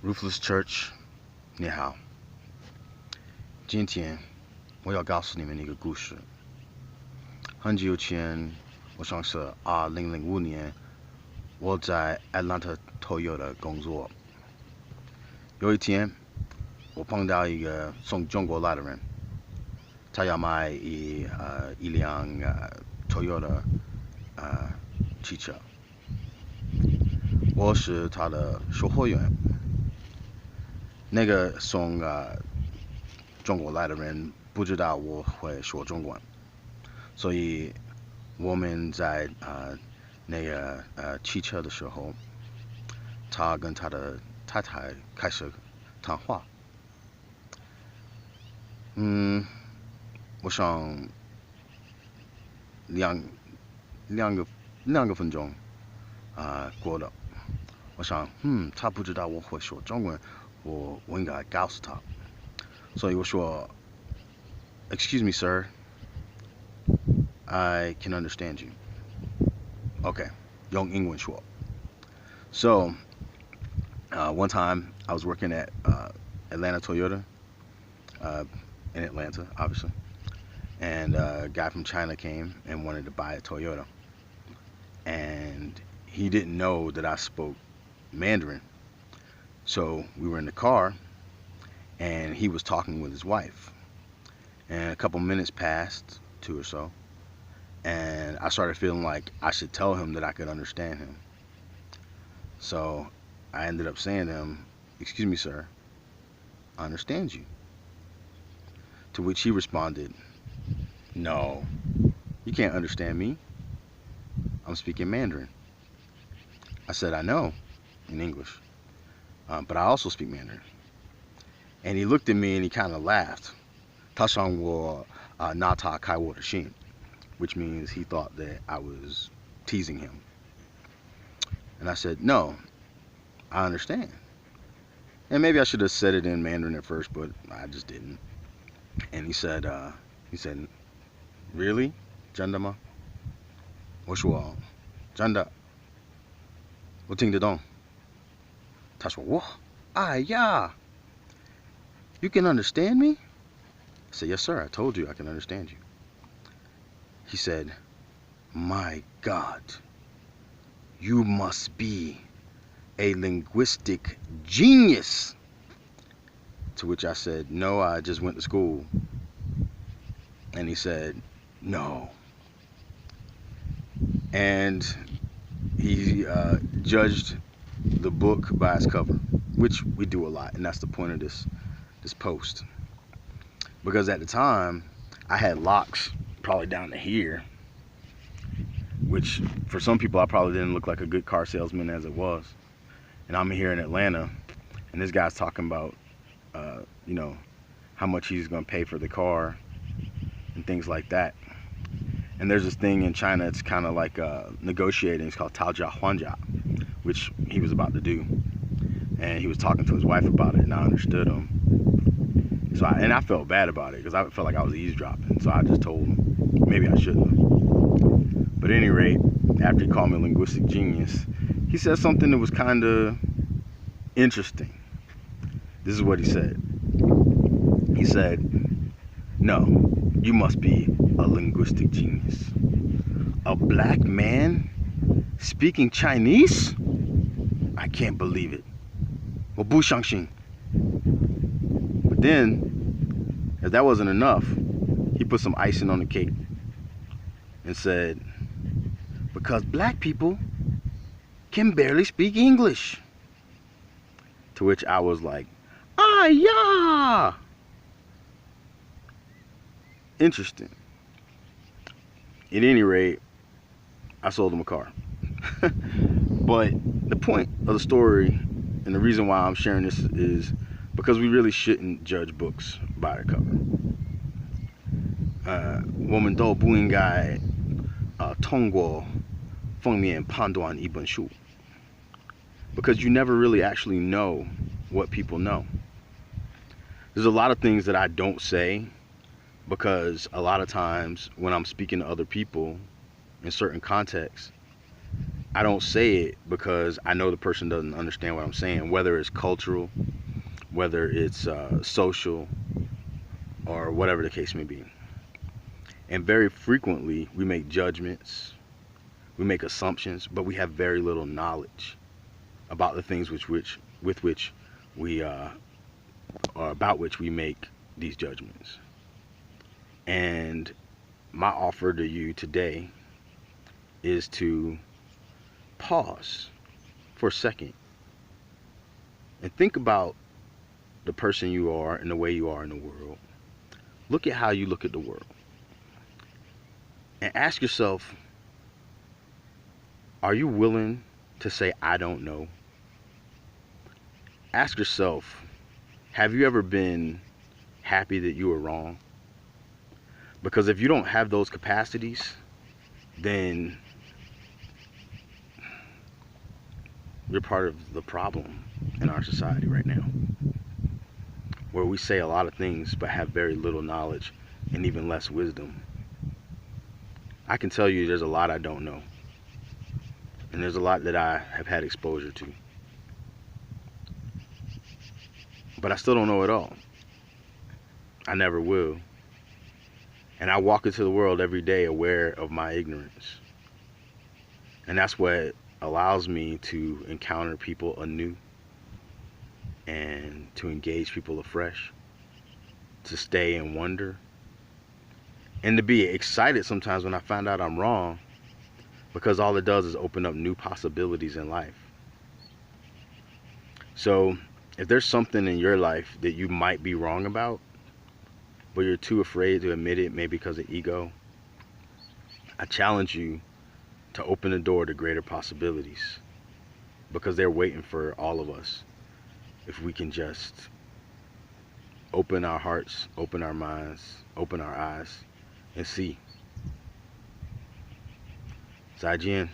Ruthless Church，你好。今天我要告诉你们一个故事。很久以前，我想是2005年，我在 Atlanta Toyota 工作。有一天，我碰到一个从中国来的人，他要买一辆Toyota 汽车。我是他的售货员。那个从中国来的人不知道我会说中文，所以我们在那个汽车的时候，他跟他的太太开始谈话。我想两个分钟过了，我想他不知道我会说中文，我应该告诉他，所以我说 "Excuse me, sir, I can understand you." Okay, 用英文说。So, one time I was working at Atlanta Toyota in Atlanta, obviously, and a guy from China came and wanted to buy a Toyota, and he didn't know that I spoke Mandarin. So we were in the car, and he was talking with his wife, and a couple minutes passed, 2 or so, and I started feeling like I should tell him that I could understand him. So I ended up saying to him, "Excuse me, sir, I understand you." To which he responded, "No, you can't understand me. I'm speaking Mandarin." I said, "I know," in English, "but I also speak Mandarin." And he looked at me and he kind of laughed. 他向我拿他开我的心, which means he thought that I was teasing him. And I said, "No, I understand." And maybe I should have said it in Mandarin at first, but I just didn't. And he said, "Really? 真的吗?" 我说真的，我听得懂。他说哇，哎呀 "You can understand me?" I said, "Yes, sir. I told you I can understand you." He said, "My God, you must be a linguistic genius." To which I said, "No, I just went to school." And he said, "No." And he judged the book by its cover, which we do a lot, and that's the point of this post. Because at the time, I had locks probably down to here, which for some people I probably didn't look like a good car salesman as it was. And I'm here in Atlanta, and this guy's talking about, how much he's going to pay for the car and things like that. And there's this thing in China, it's kind of like negotiating. It's called Taojia Huanjia, which he was about to do. And he was talking to his wife about it, and I understood him. So I felt bad about it because I felt like I was eavesdropping. So I just told him. Maybe I shouldn't have. But at any rate, after he called me a linguistic genius, he said something that was kind of interesting. This is what he said. He said, "No, you must be a linguistic genius. A black man speaking Chinese? I can't believe it. 我不相信." But then, if that wasn't enough, he put some icing on the cake and said, "Because black people can barely speak English." To which I was like, "Ah, yeah." Interesting. At any rate, I sold him a car. But the point of the story and the reason why I'm sharing this is because we really shouldn't judge books by their cover. 我们都不应该通过封面判断一本书, because you never really actually know what people know. There's a lot of things that I don't say because a lot of times when I'm speaking to other people in certain contexts, I don't say it because I know the person doesn't understand what I'm saying, whether it's cultural, whether it's social, or whatever the case may be. And very frequently, we make judgments, we make assumptions, but we have very little knowledge about the things with which we or about which we make these judgments. And my offer to you today is to pause for a second and think about the person you are and the way you are in the world. Look at how you look at the world and ask yourself, are you willing to say, I don't know? Ask yourself, have you ever been happy that you were wrong? Because if you don't have those capacities, then you're part of the problem in our society right now, where we say a lot of things but have very little knowledge and even less wisdom. I can tell you there's a lot I don't know, and there's a lot that I have had exposure to, but I still don't know it all. I never will. And I walk into the world every day aware of my ignorance. And that's what allows me to encounter people anew and to engage people afresh, to stay and wonder, and to be excited sometimes when I find out I'm wrong, because all it does is open up new possibilities in life. So if there's something in your life that you might be wrong about, but you're too afraid to admit it, maybe because of ego, I challenge you to open the door to greater possibilities, because they're waiting for all of us if we can just open our hearts, open our minds, open our eyes, and see. Zaijian.